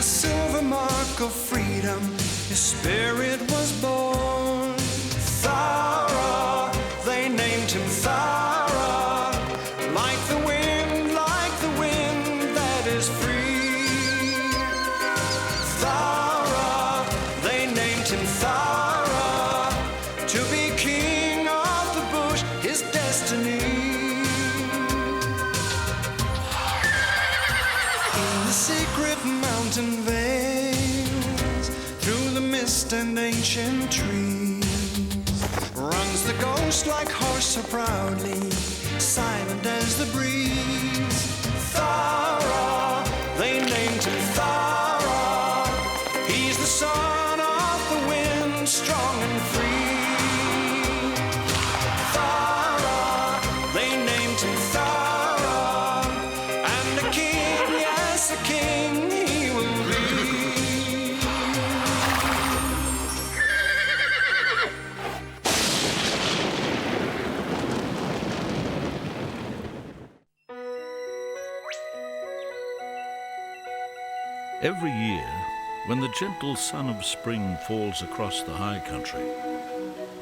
silver mark of freedom, his spirit was born. Thowra, they named him Thowra, like the wind that is free. Thowra, they named him Thowra, to be king of the bush, his destiny. In the secret mountain vales, through the mist and ancient trees, runs the ghost like horse so proudly, silent as the breeze. Thowra, they named him Thowra, he's the son of the wind, strong and free. Thowra, they named him Thowra, and a king, yes, a king he will be. Every year, when the gentle sun of spring falls across the high country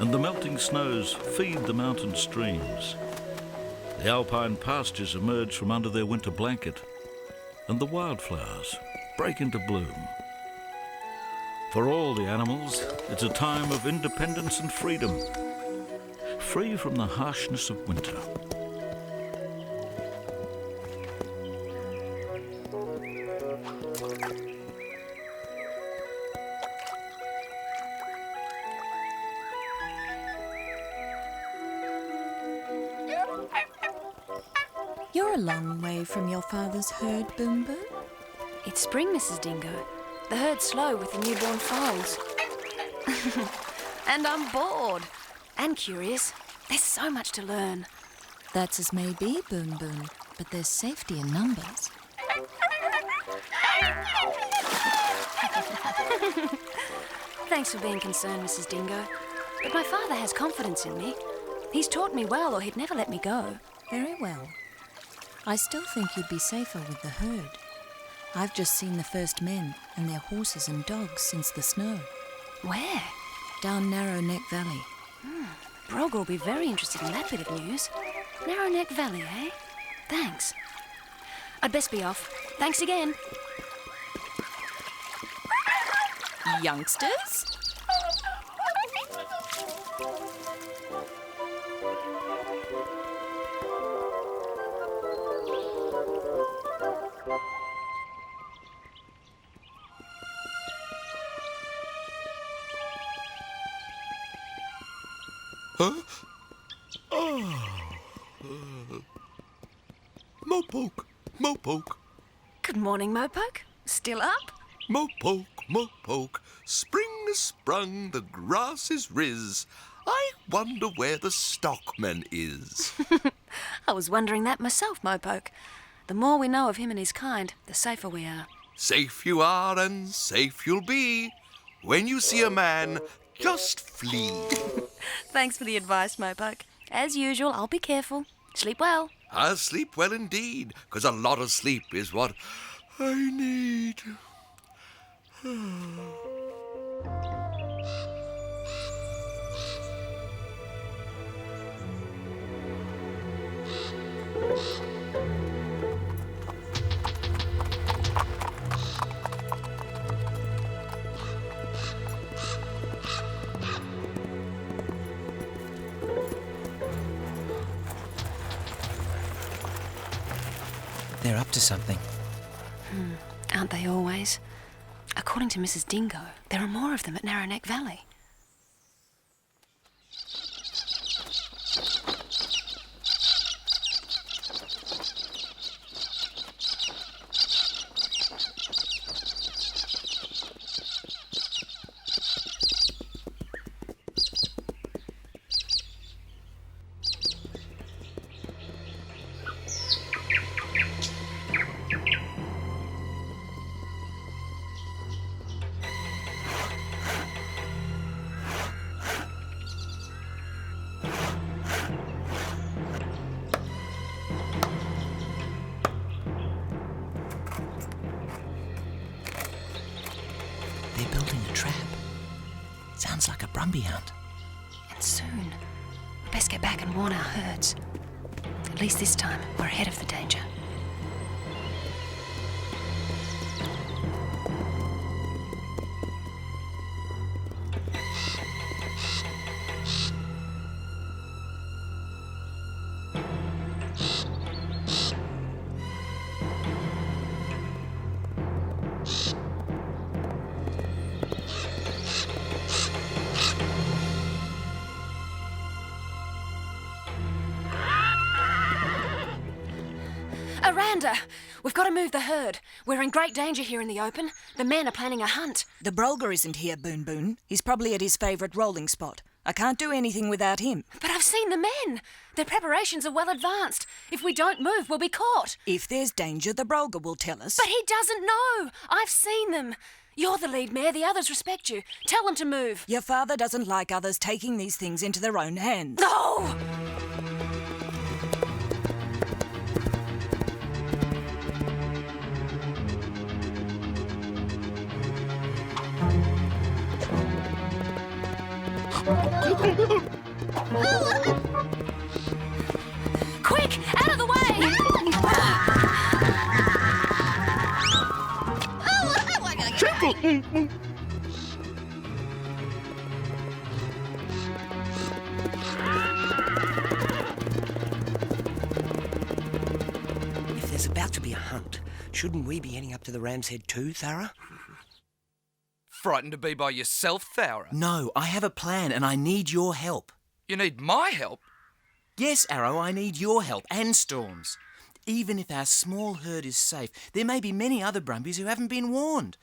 and the melting snows feed the mountain streams, the alpine pastures emerge from under their winter blanket and the wildflowers break into bloom. For all the animals, it's a time of independence and freedom, free from the harshness of winter. You're a long way from your father's herd, Boom Boom. It's spring, Mrs. Dingo. The herd's slow with the newborn foals. And I'm bored. And curious. There's so much to learn. That's as may be, Boom Boom, but there's safety in numbers. Thanks for being concerned, Mrs. Dingo. But my father has confidence in me. He's taught me well, or he'd never let me go. Very well. I still think you'd be safer with the herd. I've just seen the first men and their horses and dogs since the snow. Where? Down Narrow Neck Valley. Brog will be very interested in that bit of news. Narrow Neck Valley, eh? Thanks. I'd best be off. Thanks again. Youngsters? Huh? Mopoke, Mopoke, Good morning, Mopoke. Still up? Mopoke, Mopoke. Spring has sprung, the grass is riz. I wonder where the stockman is. I was wondering that myself, Mopoke. The more we know of him and his kind, the safer we are. Safe you are and safe you'll be. When you see a man, just flee. Thanks for the advice, Mopoke. As usual, I'll be careful. Sleep well. I'll sleep well indeed, 'cause a lot of sleep is what I need. They're up to something. Aren't they always? According to Mrs. Dingo, there are more of them at Narrow Neck Valley. They're building a trap. Sounds like a Brumby hunt. And soon, we best get back and warn our herds. At least this time, we're ahead of the danger. Aranda! We've got to move the herd. We're in great danger here in the open. The men are planning a hunt. The Brolga isn't here, Boon Boon. He's probably at his favourite rolling spot. I can't do anything without him. But I've seen the men. Their preparations are well advanced. If we don't move, we'll be caught. If there's danger, the Brolga will tell us. But he doesn't know. I've seen them. You're the lead mare. The others respect you. Tell them to move. Your father doesn't like others taking these things into their own hands. No! Quick! Out of the way! If there's about to be a hunt, shouldn't we be heading up to the Ram's Head too, Thowra? Frightened to be by yourself, Thowra? No, I have a plan and I need your help. You need my help? Yes, Arrow, I need your help and Storm's. Even if our small herd is safe, there may be many other Brumbies who haven't been warned.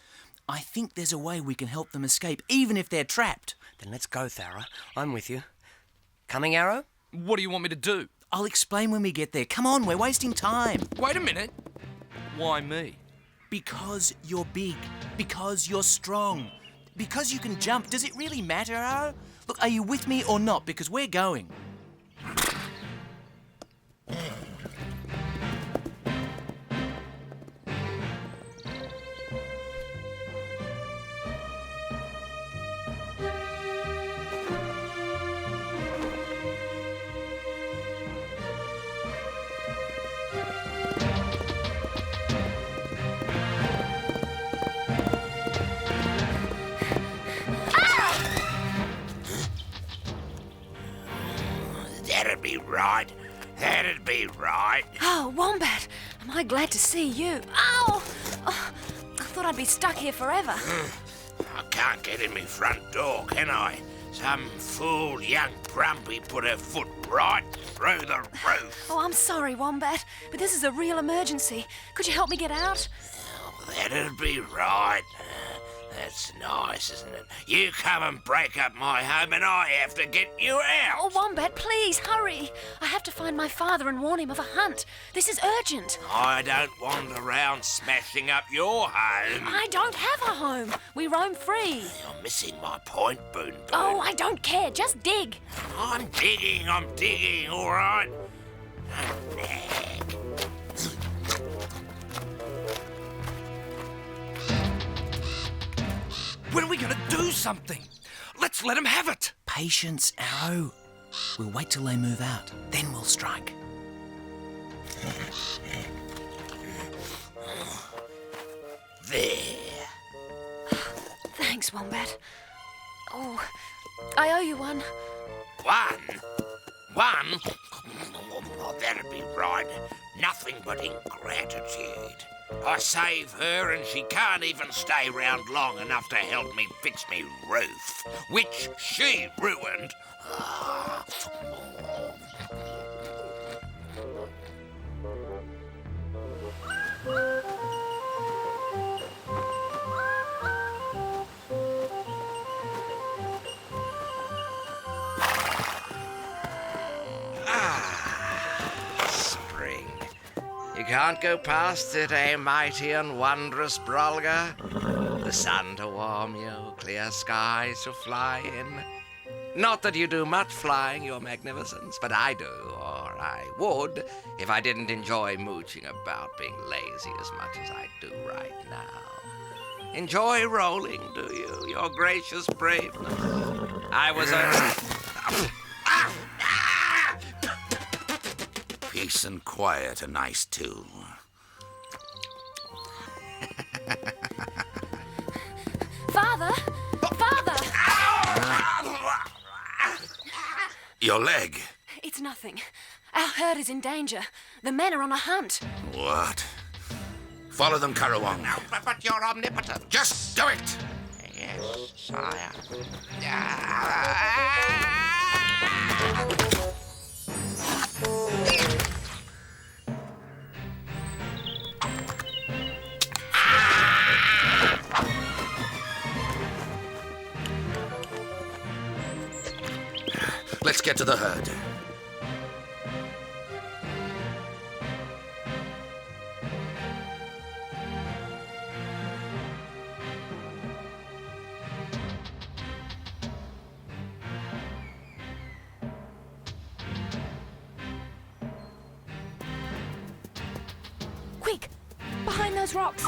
I think there's a way we can help them escape, even if they're trapped. Then let's go, Thowra. I'm with you. Coming, Arrow? What do you want me to do? I'll explain when we get there. Come on, we're wasting time. Wait a minute. Why me? Because you're big. Because you're strong. Because you can jump. Does it really matter, Arrow? Look, are you with me or not? Because we're going. That'd be right. That'd be right. Oh, Wombat, am I glad to see you. Ow! Oh, I thought I'd be stuck here forever. I can't get in my front door, can I? Some fool young Brumby put her foot right through the roof. Oh, I'm sorry, Wombat, but this is a real emergency. Could you help me get out? Oh, that'd be right. That's nice, isn't it? You come and break up my home and I have to get you out. Oh, Wombat, please, hurry. I have to find my father and warn him of a hunt. This is urgent. I don't wander around smashing up your home. I don't have a home. We roam free. You're missing my point, Boon Boon. Oh, I don't care. Just dig. I'm digging, all right? When are we going to do something? Let's let him have it. Patience, Arrow. We'll wait till they move out. Then we'll strike. There. Thanks, Wombat. Oh, I owe you one. One? Oh, that'd be right. Nothing but ingratitude. I save her and she can't even stay round long enough to help me fix me roof, which she ruined. Spring. You can't go past it, eh, mighty and wondrous Brolga? The sun to warm you, clear skies to fly in. Not that you do much flying, your magnificence, but I do, or I would, if I didn't enjoy mooching about being lazy as much as I do right now. Enjoy rolling, do you? Your gracious braveness. I was a... Peace and quiet are nice too. Father! Father! Your leg? It's nothing. Our herd is in danger. The men are on a hunt. What? Follow them, Karawang. But you're omnipotent. Just do it! Yes, sire. Let's get to the herd. Quick! Behind those rocks!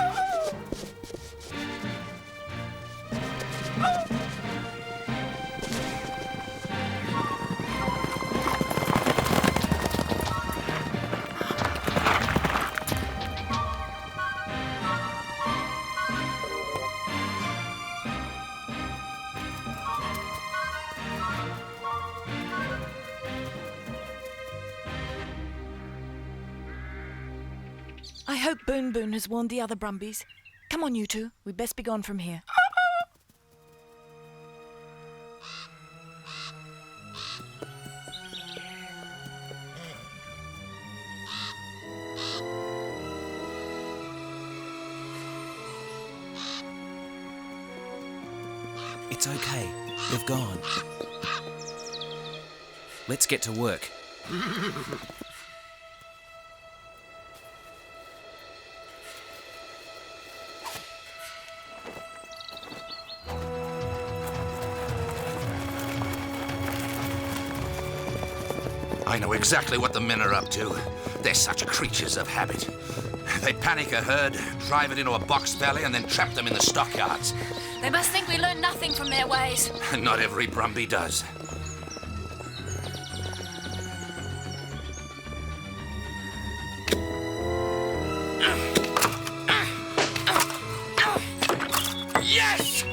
I hope Boon Boon has warned the other Brumbies. Come on, you two. We'd best be gone from here. It's okay. They've gone. Let's get to work. I know exactly what the men are up to. They're such creatures of habit. They panic a herd, drive it into a box valley, and then trap them in the stockyards. They must think we learn nothing from their ways. Not every Brumby does. Yes!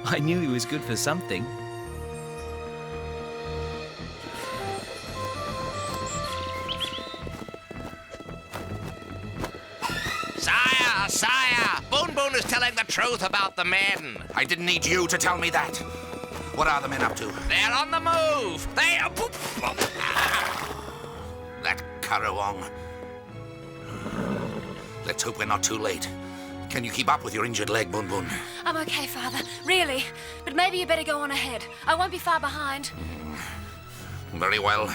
I knew he was good for something. Sire! Boon Boon is telling the truth about the men. I didn't need you to tell me that. What are the men up to? They're on the move. They are... That Karawang. Let's hope we're not too late. Can you keep up with your injured leg, Boon Boon? I'm okay, Father. Really. But maybe you better go on ahead. I won't be far behind. Very well.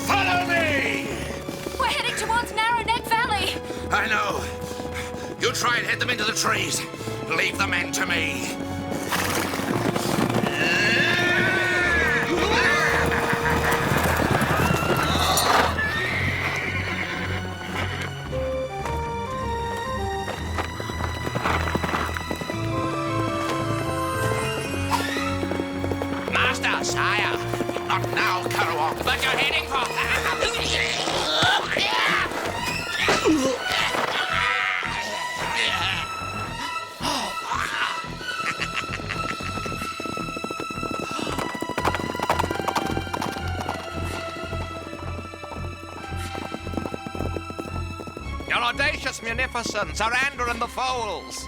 Follow me! We're heading towards Narrow Neck Valley. I know. You try and head them into the trees. Leave the men to me. Master, sire. Not now, Karawang. But you're heading for... Your audacious munificence are Andrew and the foals.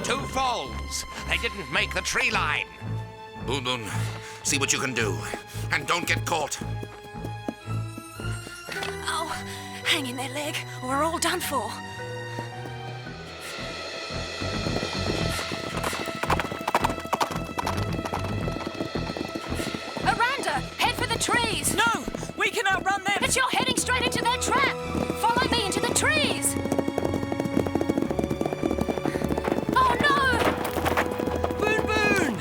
2 foals. They didn't make the tree line. Boon Boon, see what you can do. And don't get caught. Oh, hang in there, leg, or we're all done for. Aranda, head for the trees. No! We can outrun them! But you're heading straight into their trap. Follow me into the trees. Oh, no! Boon Boon!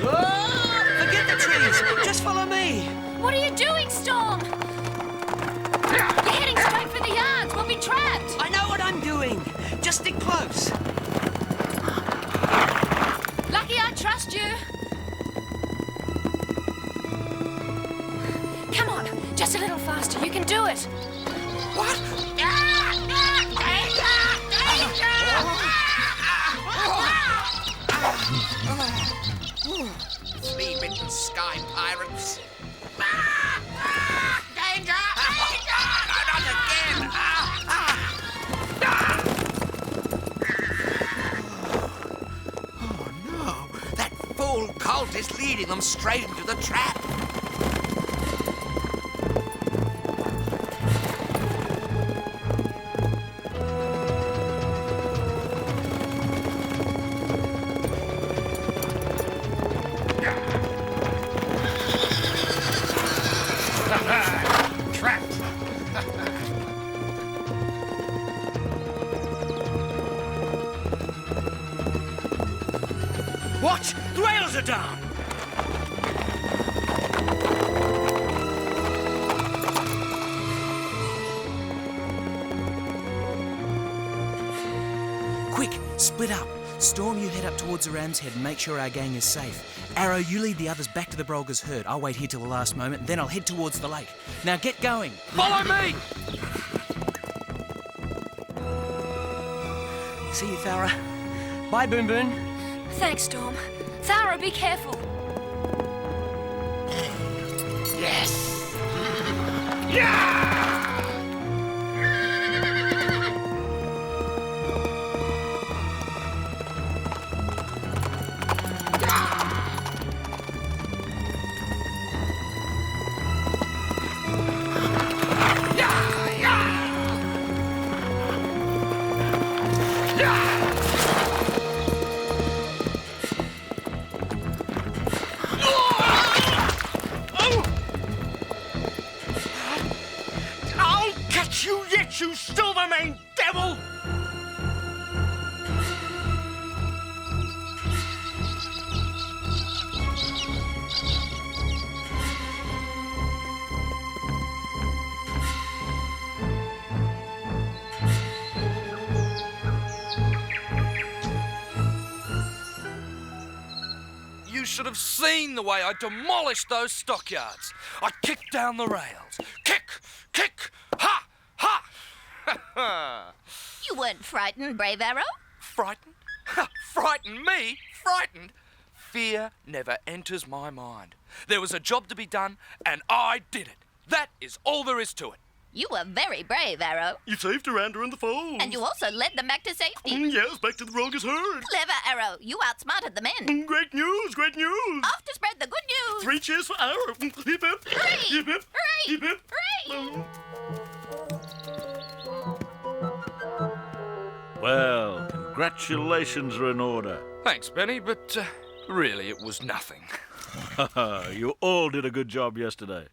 Forget the trees. Just follow me. What are you doing, Storm? You're heading straight for the yards. We'll be trapped. I know what I'm doing. Just stick close. Lucky I trust you. Come on, just a little faster. You can do it. What? Flea-bitten sky pirates. Danger! No, not again! Oh, no. That fool colt is leading them straight into the trap. Trapped. What? The rails are down! Quick, split up. Storm, you head up towards the ram's head and make sure our gang is safe. Arrow, you lead the others back to the Brolga's herd. I'll wait here till the last moment, then I'll head towards the lake. Now get going. Follow me! See you, Thowra. Bye, Boon Boon. Thanks, Storm. Thowra, be careful. Yes! I'll catch you yet, you silver-maned devil! You should have seen the way I demolished those stockyards. I kicked down the rails. Kick! Kick! Ha! Ha! You weren't frightened, Brave Arrow? Frightened? Ha! Frightened me? Frightened? Fear never enters my mind. There was a job to be done, and I did it. That is all there is to it. You were very brave, Arrow. You saved Aranda and the foals. And you also led them back to safety. Yes, back to the Brolga's herd. Clever, Arrow. You outsmarted the men. Great news, great news. Off to spread the good news. 3 cheers for Arrow. Hip hip. Hooray! Hip hip. Hooray! Hip hip. Hooray! Well, congratulations are in order. Thanks, Benny, but really it was nothing. You all did a good job yesterday.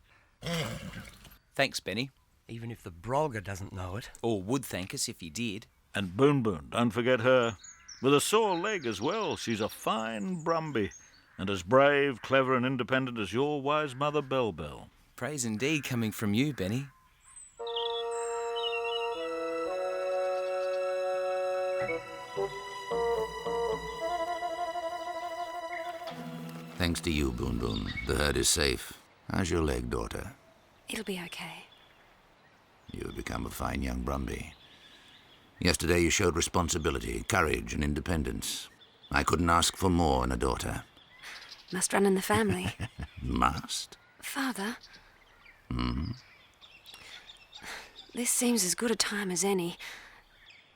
Thanks, Benny. Even if the Brolga doesn't know it. Or would thank us if he did. And Boon Boon, don't forget her. With a sore leg as well, she's a fine Brumby. And as brave, clever and independent as your wise mother Bell Bell. Praise indeed coming from you, Benny. Thanks to you, Boon Boon. The herd is safe. How's your leg, daughter? It'll be okay. You have become a fine young Brumby. Yesterday you showed responsibility, courage and independence. I couldn't ask for more in a daughter. Must run in the family. Must? Father, Hmm? this seems as good a time as any.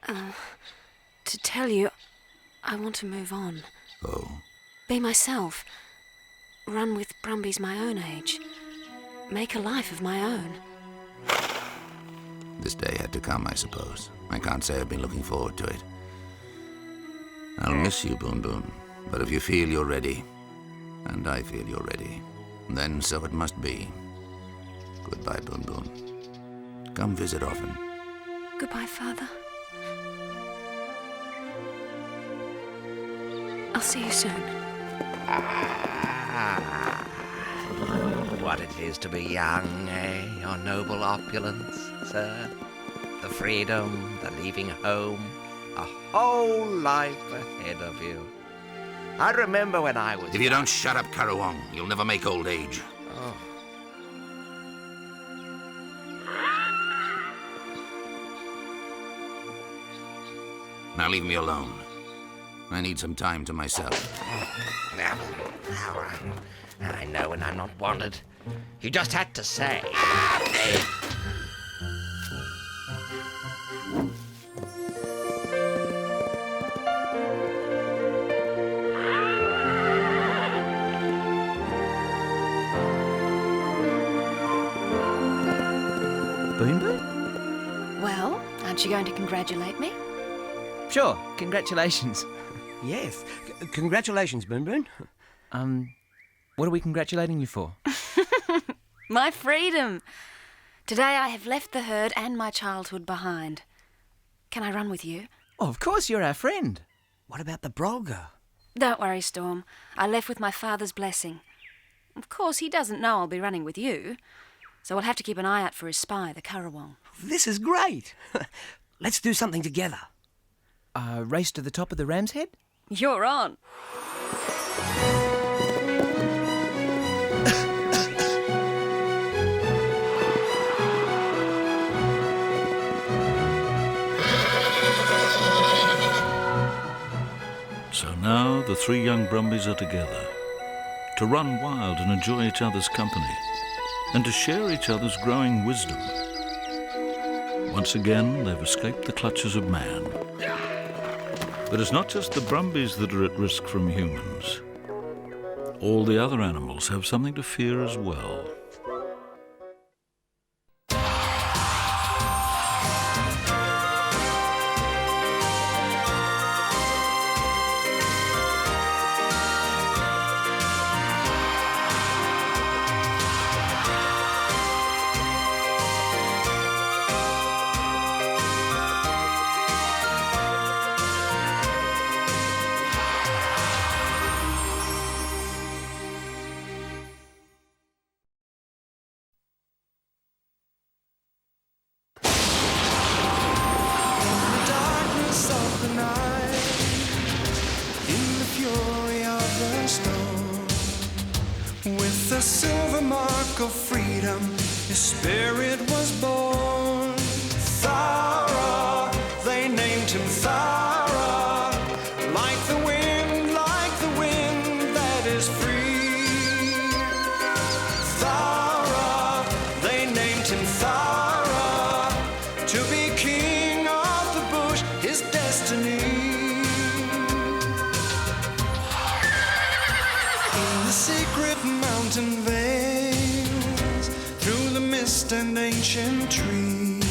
To tell you, I want to move on. Oh? Be myself. Run with Brumbies my own age. Make a life of my own. This day had to come, I suppose. I can't say I've been looking forward to it. I'll miss you, Boon Boon. But if you feel you're ready, and I feel you're ready, then so it must be. Goodbye, Boon Boon. Come visit often. Goodbye, Father. I'll see you soon. What it is to be young, eh? Your noble opulence, sir. The freedom, the leaving home, a whole life ahead of you. I remember when I was... If you don't shut up, Karawong, you'll never make old age. Oh. Now leave me alone. I need some time to myself. Now, I know when I'm not wanted. You just had to say. Boon Boon? Well, aren't you going to congratulate me? Sure, congratulations. Yes. Congratulations, Boon Boon. What are we congratulating you for? My freedom! Today I have left the herd and my childhood behind. Can I run with you? Oh, of course, you're our friend. What about the Brolga? Don't worry, Storm. I left with my father's blessing. Of course, he doesn't know I'll be running with you, so we'll have to keep an eye out for his spy, the Currawong. This is great. Let's do something together. Race to the top of the Ram's Head? You're on. So now the three young Brumbies are together, to run wild and enjoy each other's company, and to share each other's growing wisdom. Once again, they've escaped the clutches of man. But it's not just the Brumbies that are at risk from humans. All the other animals have something to fear as well. With the silver mark of freedom, his spirit was born. Thowra, they named him Thowra, like the wind that is free. Thowra, they named him Thowra, to be king of the bush, his destiny. In the secret mountain veils, through the mist and ancient trees,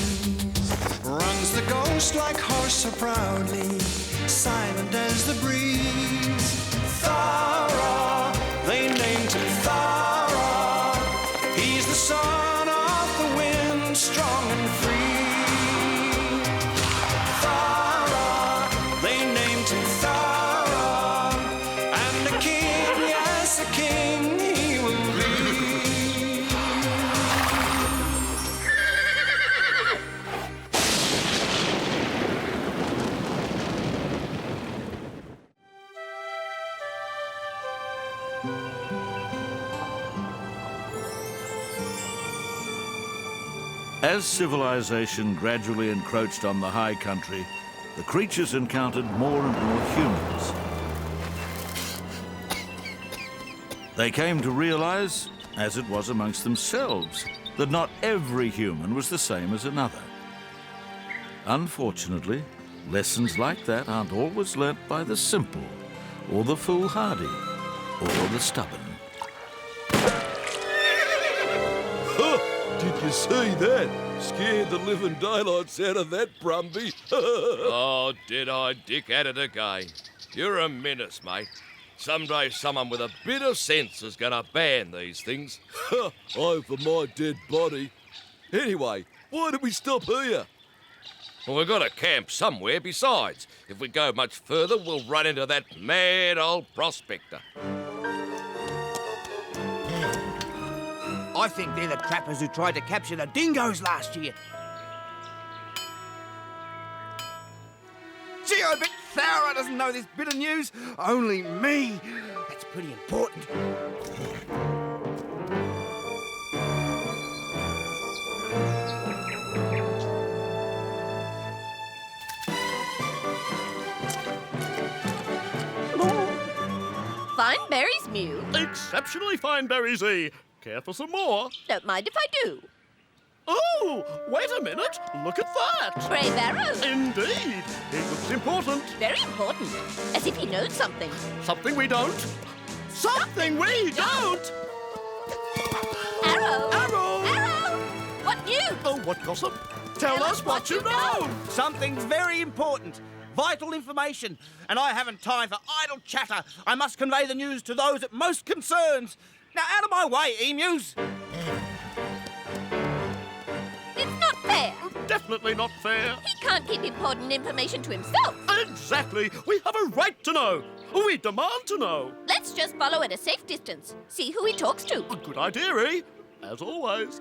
runs the ghost like horse so proudly, silent as the breeze. Thowra, they named him Thowra, he's the son of the wind, strong and free. Thowra, they named him Thowra, and the king, yes, a king he will be. As civilization gradually encroached on the high country, the creatures encountered more and more humans. They came to realize, as it was amongst themselves, that not every human was the same as another. Unfortunately, lessons like that aren't always learnt by the simple, or the foolhardy, or the stubborn. Did you see that? Scared the living daylights out of that Brumby. Oh, did I, Dick, at it again. You're a menace, mate. Someday someone with a bit of sense is going to ban these things. Over my dead body. Anyway, why did we stop here? Well, we've got to camp somewhere besides. If we go much further, we'll run into that mad old prospector. I think they're the trappers who tried to capture the dingoes last year. Gee, I bet Thowra doesn't know this bit of news. Only me. That's pretty important. Fine berries, Mew. Exceptionally fine berries, E. Care for some more? Don't mind if I do. Oh, wait a minute. Look at that. Brave arrow. Indeed. It looks important. Very important. As if he knows something. Something we don't. Something we don't. Arrow. Arrow. Arrow. What news? Oh, what gossip? Tell us what you know. Something's very important. Vital information. And I haven't time for idle chatter. I must convey the news to those it most concerns. Now, out of my way, emus. It's not fair. Definitely not fair. He can't keep important information to himself. Exactly. We have a right to know. We demand to know. Let's just follow at a safe distance. See who he talks to. A good idea, eh? As always.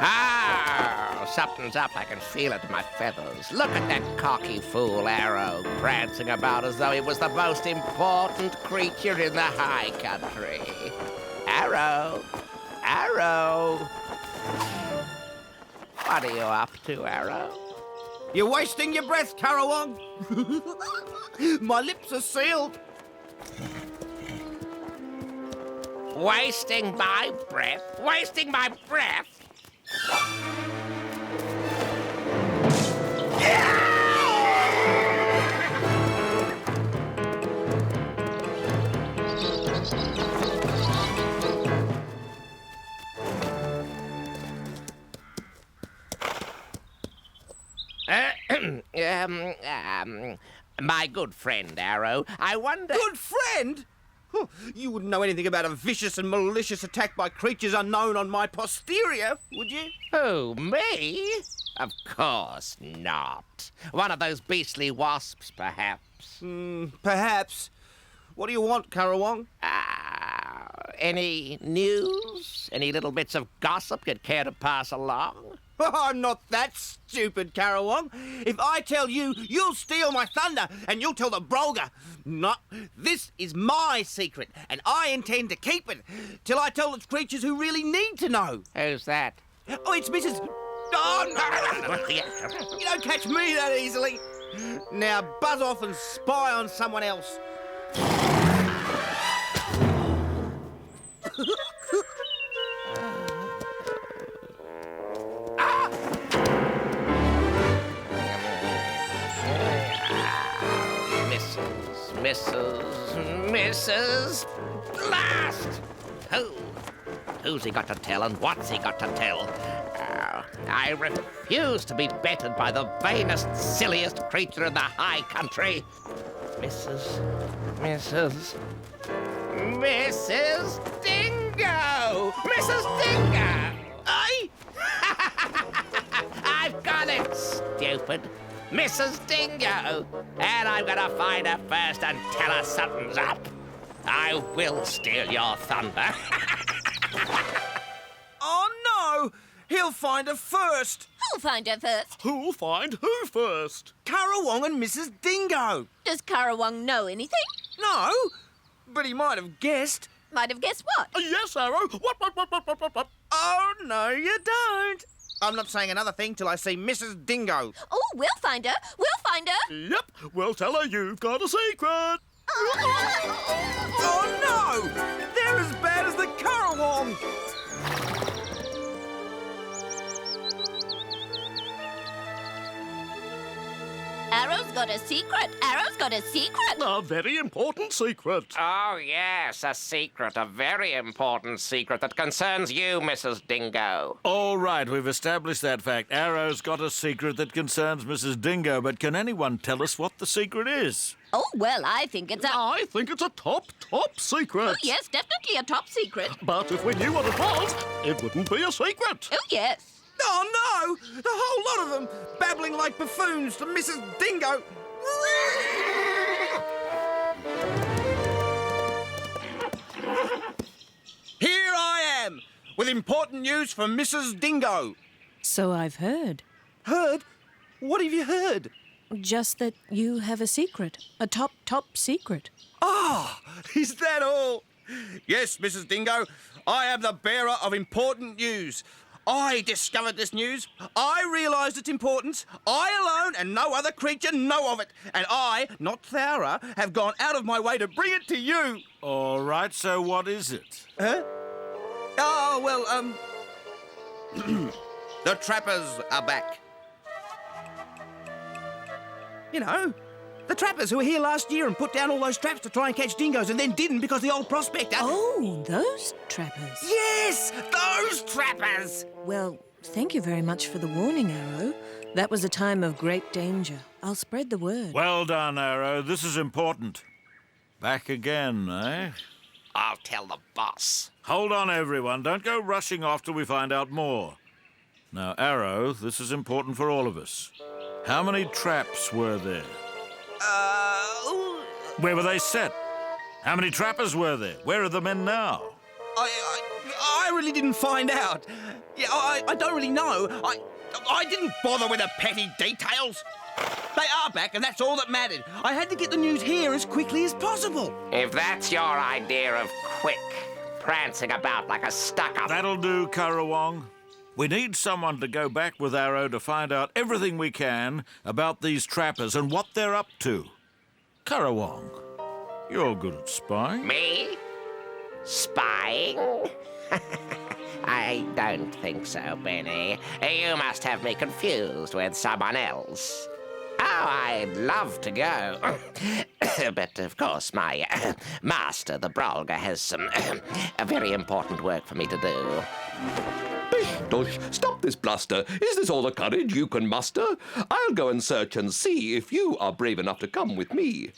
Ah, something's up. I can feel it in my feathers. Look at that cocky fool Arrow prancing about as though he was the most important creature in the high country. Arrow, Arrow. What are you up to, Arrow? You're wasting your breath, Carawong. My lips are sealed. Wasting my breath? Wasting my breath? My good friend, Arrow, I wonder... Good friend? You wouldn't know anything about a vicious and malicious attack by creatures unknown on my posterior, would you? Who, me? Of course not. One of those beastly wasps, perhaps. Perhaps. What do you want, Carawong? Any news? Any little bits of gossip you'd care to pass along? I'm not that stupid, Carawong. If I tell you, you'll steal my thunder, and you'll tell the Brolga. No, this is my secret, and I intend to keep it till I tell its creatures who really need to know. Who's that? Oh, it's Mrs. Oh, no! You don't catch me that easily. Now buzz off and spy on someone else. Misses. Blast! Who's he got to tell and what's he got to tell? I refuse to be bettered by the vainest, silliest creature in the high country. Mrs. Dingo! Mrs. Dingo! Aye? I've got it, stupid. Mrs. Dingo. And I'm going to find her first and tell her something's up. I will steal your thunder. Oh, no! He'll find her first. Who'll find her first? Who'll find who first? Carawong and Mrs. Dingo. Does Carawong know anything? No, but he might have guessed. Might have guessed what? Yes, Arrow. What? Oh, no, you don't. I'm not saying another thing till I see Mrs. Dingo. Oh, we'll find her. We'll find her. Yep, we'll tell her you've got a secret. Oh, no! They're as bad as the Carawong. Arrow's got a secret. Arrow's got a secret. A very important secret. Oh, yes, a secret, a very important secret that concerns you, Mrs. Dingo. All right, we've established that fact. Arrow's got a secret that concerns Mrs. Dingo, but can anyone tell us what the secret is? Oh, well, I think it's a... I think it's a top secret. Oh, yes, definitely a top secret. But if we knew what it was, it wouldn't be a secret. Oh, yes. Oh, no! The whole lot of them, babbling like buffoons to Mrs. Dingo. Here I am, with important news from Mrs. Dingo. So I've heard. Heard? What have you heard? Just that you have a secret. A top secret. Ah, is that all? Yes, Mrs. Dingo, I am the bearer of important news. I discovered this news. I realised its importance. I alone and no other creature know of it. And I, not Thowra, have gone out of my way to bring it to you. All right, so what is it? Huh? Oh, well, the trappers are back. You know, the trappers who were here last year and put down all those traps to try and catch dingoes and then didn't because the old prospector... Oh, those trappers. Yes, those trappers! Well, thank you very much for the warning, Arrow. That was a time of great danger. I'll spread the word. Well done, Arrow. This is important. Back again, eh? I'll tell the boss. Hold on, everyone. Don't go rushing off till we find out more. Now, Arrow, this is important for all of us. How many traps were there? Where were they set? How many trappers were there? Where are the men now? I really didn't find out. Yeah, I don't really know. I didn't bother with the petty details. They are back, and that's all that mattered. I had to get the news here as quickly as possible. If that's your idea of quick, prancing about like a stuck-up... That'll do, Currawong. We need someone to go back with Arrow to find out everything we can about these trappers and what they're up to. Currawong, you're good at spying. Me? Spying? I don't think so, Benny. You must have me confused with someone else. Oh, I'd love to go. But, of course, my master, the Brolga, has some very important work for me to do. Dush, stop this bluster. Is this all the courage you can muster? I'll go and search and see if you are brave enough to come with me.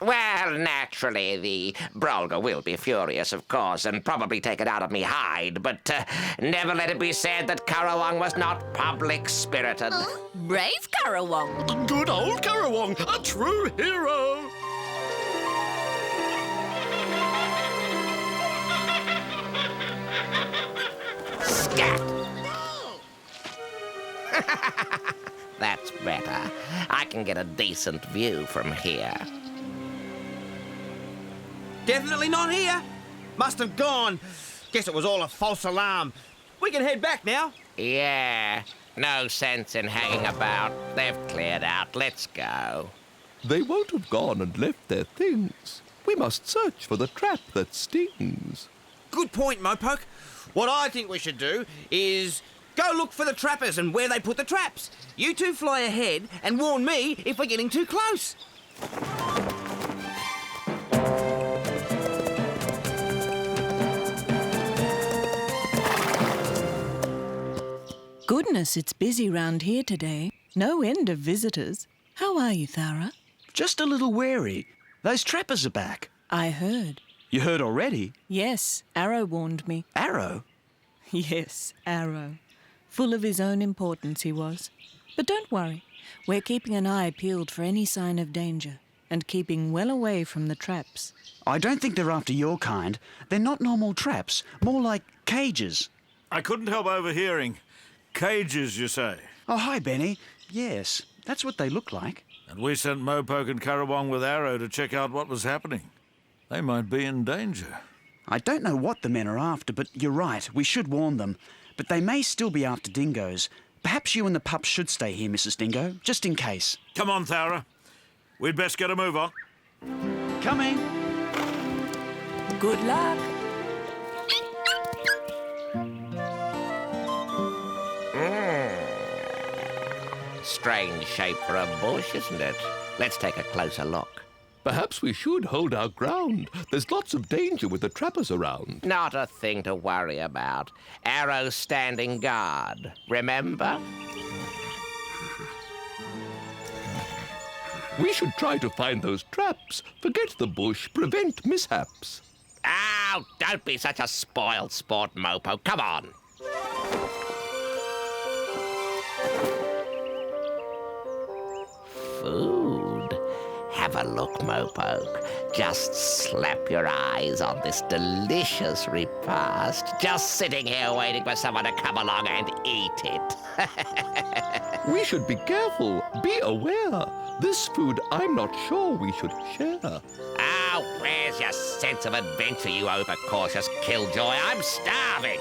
Well, naturally, the Brolga will be furious, of course, and probably take it out of me hide, but never let it be said that Currawong was not public-spirited. Brave Currawong. Good old Currawong, a true hero. Scat! That's better. I can get a decent view from here. Definitely not here. Must have gone. Guess it was all a false alarm. We can head back now. Yeah, no sense in hanging about. They've cleared out. Let's go. They won't have gone and left their things. We must search for the trap that stings. Good point, Mopoke. What I think we should do is go look for the trappers and where they put the traps. You two fly ahead and warn me if we're getting too close. Goodness, it's busy round here today. No end of visitors. How are you, Thowra? Just a little wary. Those trappers are back. I heard. You heard already? Yes, Arrow warned me. Arrow? Yes, Arrow. Full of his own importance he was. But don't worry. We're keeping an eye peeled for any sign of danger and keeping well away from the traps. I don't think they're after your kind. They're not normal traps, more like cages. I couldn't help overhearing. Cages, you say? Oh, hi, Benny. Yes, that's what they look like. And we sent Mopoke and Currawong with Arrow to check out what was happening. They might be in danger. I don't know what the men are after, but you're right. We should warn them. But they may still be after dingoes. Perhaps you and the pups should stay here, Mrs. Dingo, just in case. Come on, Thowra. We'd best get a move on. Coming. Good luck. strange shape for a bush, isn't it? Let's take a closer look. Perhaps we should hold our ground. There's lots of danger with the trappers around. Not a thing to worry about. Arrows standing guard. Remember? We should try to find those traps. Forget the bush. Prevent mishaps. Oh, don't be such a spoiled sport, Mopo. Come on. Food. Have a look, Mopoke. Just slap your eyes on this delicious repast. Just sitting here waiting for someone to come along and eat it. We should be careful. Be aware. This food I'm not sure we should share. Oh, where's your sense of adventure, you overcautious killjoy? I'm starving.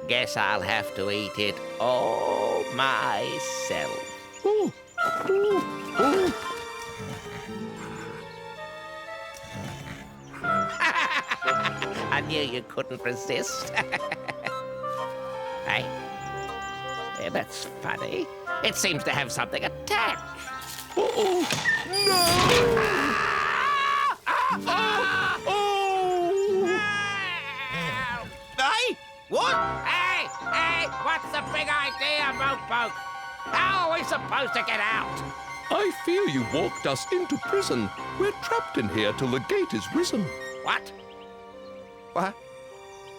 Guess I'll have to eat it all myself. Ooh. Ooh. Ooh. I knew you couldn't resist. Hey, yeah, that's funny. It seems to have something attached. Uh-oh! No! Hey! What? Hey! What's the big idea, Mopoke? How are we supposed to get out? I fear you walked us into prison. We're trapped in here till the gate is risen. What? What?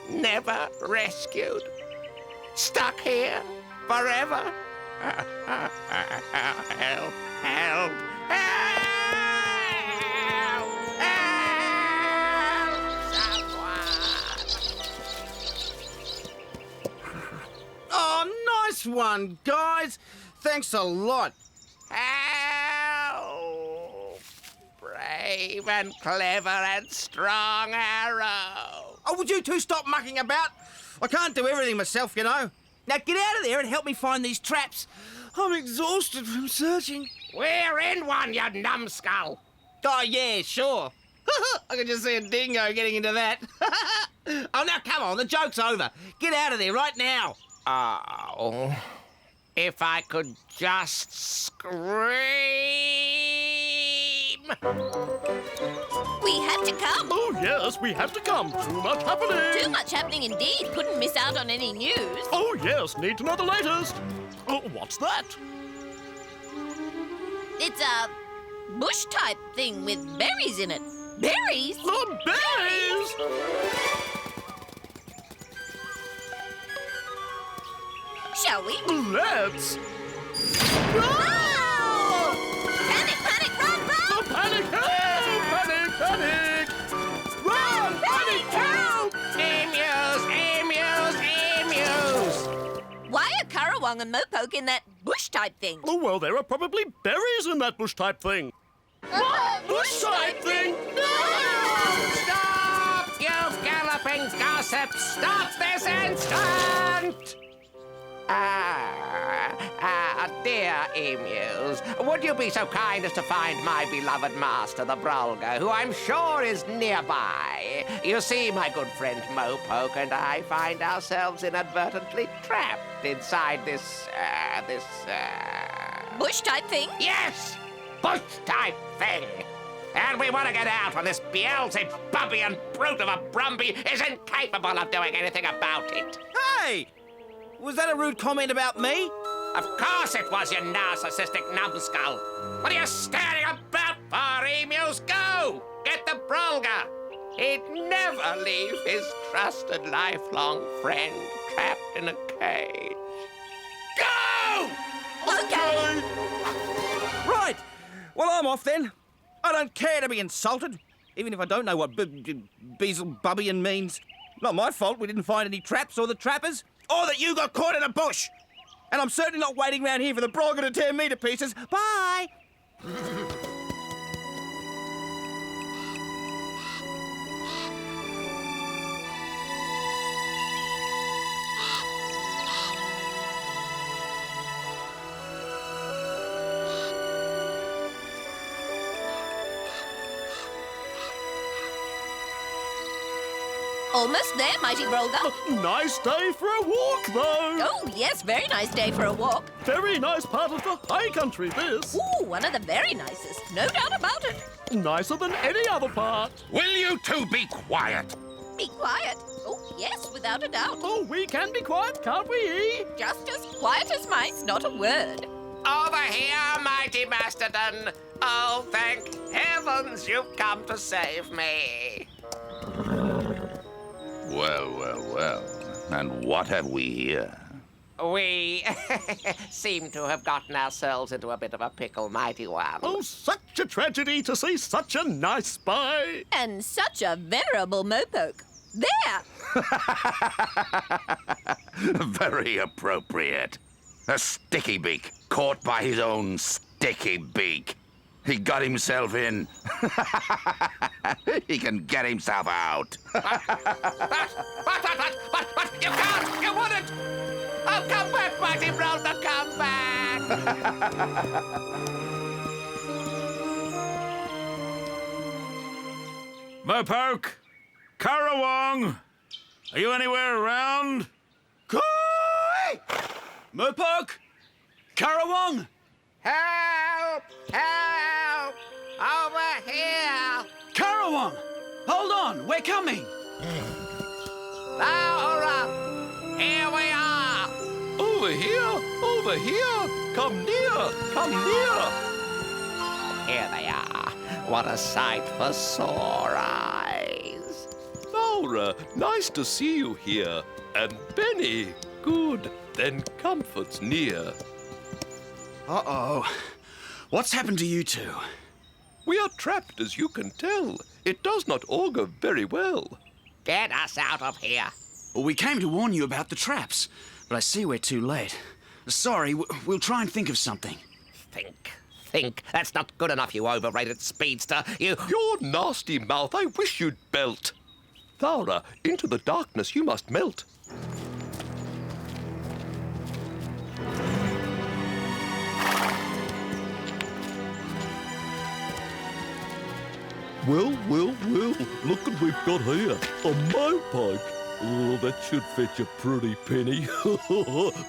Never rescued? Stuck here? Forever? Help! Help! Help! Help! Someone! Oh, nice one, guys. Thanks a lot. Help! Brave and clever and strong Arrow. Oh, would you two stop mucking about? I can't do everything myself, you know. Now get out of there and help me find these traps. I'm exhausted from searching. We're in one, you numbskull. Oh, yeah, sure. I can just see a dingo getting into that. Oh, now come on, the joke's over. Get out of there right now. Oh, if I could just scream. We had to come. Oh, yes, we had to come. Too much happening. Too much happening indeed. Couldn't miss out on any news. Oh, yes, need to know the latest. Oh, what's that? It's a bush-type thing with berries in it. Berries? The berries! Shall we? Let's! Oh! Panic, panic, run, run! The panic! Help! Panic, panic! Run! Panic, help! Emus! Why are Currawong and Mopoke in that bush-type thing? Oh, well, there are probably berries in that bush-type thing. What? Bush-type thing? No! Stop, you galloping gossip! Stop this instant! Dear emus, would you be so kind as to find my beloved master, the Brolga, who I'm sure is nearby? You see, my good friend Mopoke and I find ourselves inadvertently trapped inside this bush-type thing? Yes! Bush-type thing! And we want to get out when this Beelzebubian brute of a Brumby is incapable of doing anything about it. Hey! Was that a rude comment about me? Of course it was, you narcissistic numbskull. What are you staring about for, emus? Go! Get the Brolga! He'd never leave his trusted lifelong friend trapped in a cage. Go! Okay. Right. Well, I'm off then. I don't care to be insulted, even if I don't know what Beelzebubian means. Not my fault we didn't find any traps or the trappers, or that you got caught in a bush. And I'm certainly not waiting around here for the Brolga to tear me to pieces. Bye! Almost there, mighty Brolga. Nice day for a walk, though. Oh, yes, very nice day for a walk. Very nice part of the high country, this. Ooh, one of the very nicest. No doubt about it. Nicer than any other part. Will you two be quiet? Be quiet. Oh, yes, without a doubt. Oh, we can be quiet, can't we? Just as quiet as mice, not a word. Over here, mighty Mastodon. Oh, thank heavens you've come to save me. Well. And what have we here? We seem to have gotten ourselves into a bit of a pickle, mighty one. Oh, such a tragedy to see such a nice spy. And such a venerable mopoke. There! Very appropriate. A sticky beak, caught by his own sticky beak. He got himself in. He can get himself out. But, you can't! You wouldn't! Oh, come back, mighty Brolga, come back! Mopoke! Currawong! Are you anywhere around? Koi! Mopoke! Currawong! Help! Help! Over here! Currawong! Hold on, we're coming! Thowra! Here we are! Over here! Over here! Come near! Come near! Here they are. What a sight for sore eyes. Thowra, nice to see you here. And Benny, good. Then comfort's near. Uh-oh. What's happened to you two? We are trapped, as you can tell. It does not augur very well. Get us out of here. Well, we came to warn you about the traps, but I see we're too late. Sorry, we'll try and think of something. Think. That's not good enough, you overrated speedster. Your nasty mouth, I wish you'd belt. Thowra, into the darkness you must melt. Well, look what we've got here. A mopoke. Oh, that should fetch a pretty penny.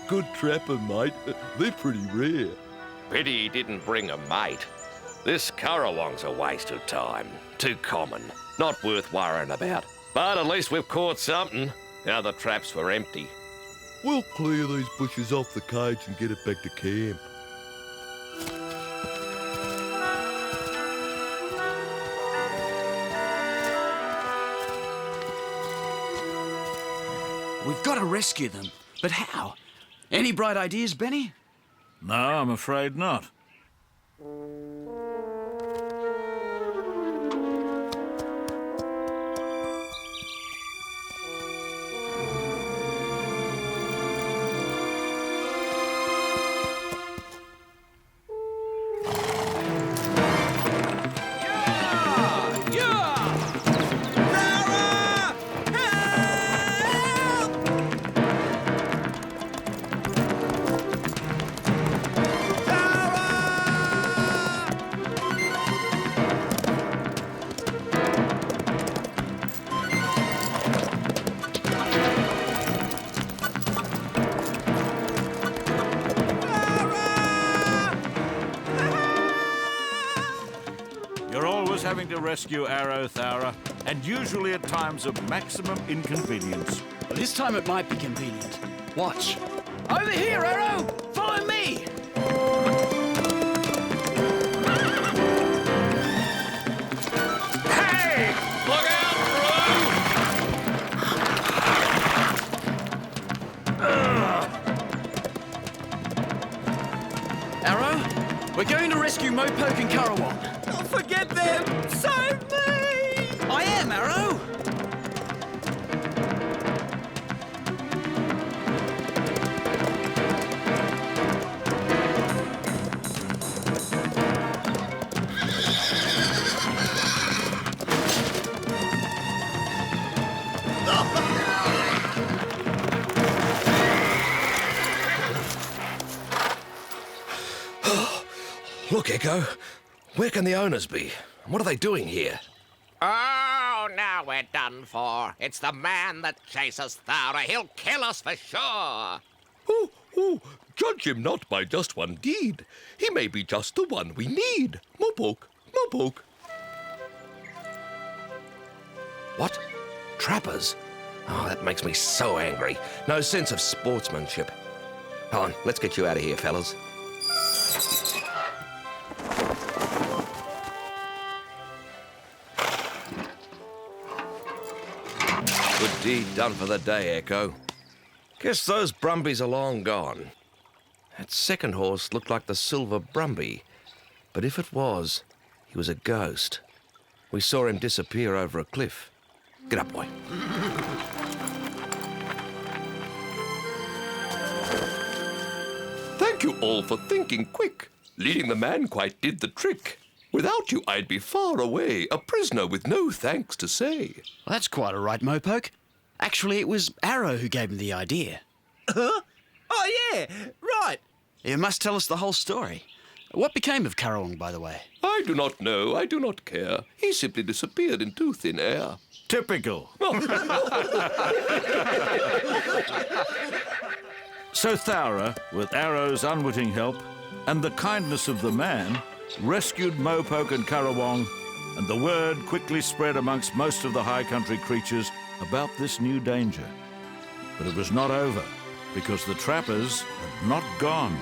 Good trapping, mate. They're pretty rare. Pity he didn't bring a mate. This Currawong's a waste of time. Too common. Not worth worrying about. But at least we've caught something. Now the traps were empty. We'll clear these bushes off the cage and get it back to camp. We've got to rescue them. But how? Any bright ideas, Benny? No, I'm afraid not. Having to rescue Arrow, Thowra, and usually at times of maximum inconvenience. Well, this time it might be convenient. Watch. Over here, Arrow! Follow me! Hey! Look out, Arrow, we're going to rescue Mopoke and Currawong. Don't forget them! Save me! I am, Arrow! Look, Echo. Where can the owners be? What are they doing here? Oh, now we're done for. It's the man that chases Thowra. He'll kill us for sure. Oh, judge him not by just one deed. He may be just the one we need. Mopoke. What? Trappers? Oh, that makes me so angry. No sense of sportsmanship. Come on, let's get you out of here, fellas. Good deed done for the day, Echo. Guess those Brumbies are long gone. That second horse looked like the Silver Brumby, but if it was, he was a ghost. We saw him disappear over a cliff. Get up, boy. Thank you all for thinking quick. Leading the man quite did the trick. Without you, I'd be far away, a prisoner with no thanks to say. Well, that's quite all right, Mopoke. Actually, it was Arrow who gave him the idea. Huh? Oh, yeah, right. You must tell us the whole story. What became of Karawong, by the way? I do not know. I do not care. He simply disappeared into thin air. Typical. So Thowra, with Arrow's unwitting help and the kindness of the man, rescued Mopoke and Karawong, and the word quickly spread amongst most of the high country creatures about this new danger. But it was not over, because the trappers had not gone.